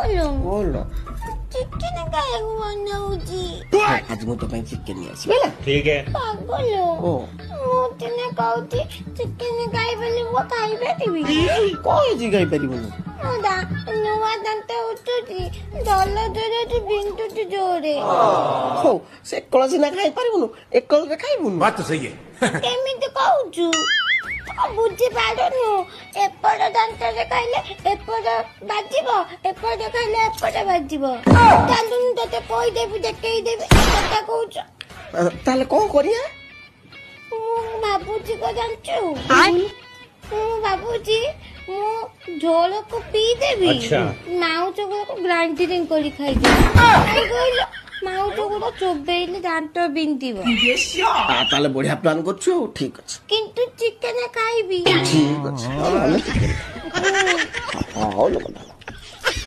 ପାଗଲ बोलो ଚିକେନ ଖାଇବାକୁ ମନ ହଉଛି। आज मु तो ପାଇଁ ଚିକେନ ନେଇ ଆସିବି ହେଲା ठीक है। ପାଗଲ ଓ ମୁଁ ଦିନେ କହୁଛି ଚିକେନ ଖାଇବନି ମୁଁ ଖାଇପାରିବି। କଣ ହେଇଛି ଗାଇ ପାରିବୁନି ନୂଆ ଦାନ୍ତ ଉଠୁଛି ଦରଜ ବିନ୍ଧୁଛି ଜୋରେ। ହଉ ସେ ଏକଳ ସିନା ଖାଇ ପାରିବୁନୁ ଏକଳରେ ଖାଇବୁନୁ बात तो सही है। କେମିତି କହୁଛୁ ବୁଝିପାରୁନୁ ଏପଟ ଦାନ୍ତରେ ଖାଇଲେ ଏପଟ ବାଜିବ ଏପଟ ଖାଇଲେ ଏପଟ ବାଜିବ। ଚାଲୁନୁ ତତେ କହିଦେବି ଦେଖେଇଦେବି କଥା କହୁଛୁ। ତାହେଲେ କଣ କରିବା ମୁଁ ଭାବୁଛି କଣ ଜାଣିଛୁ ମୁଁ ଭାବୁଛି ମୁଁ ଝୋଳକୁ ପିଇଦେବି ଆଚ୍ଛା। ମାଉଁସ ଗୁଡାକୁ ଗ୍ରାଇଣ୍ଡିଂ କରି ଖାଇଦେବି। କାଇଁ କହିଲ ମାଉଁସ ଗୁଡା ଚୋବେଇଲେ ଦାନ୍ତ ବିନ୍ଧିବ। ତାହେଲେ ବଢିଆ ପ୍ଲାନ୍ କରୁଛୁ ଆଉ ଠିକ ଅଛି କିନ୍ତୁ ଚିକେନ ଖାଇବି। ଠିକ ଅଛି ହଉ ଲୋ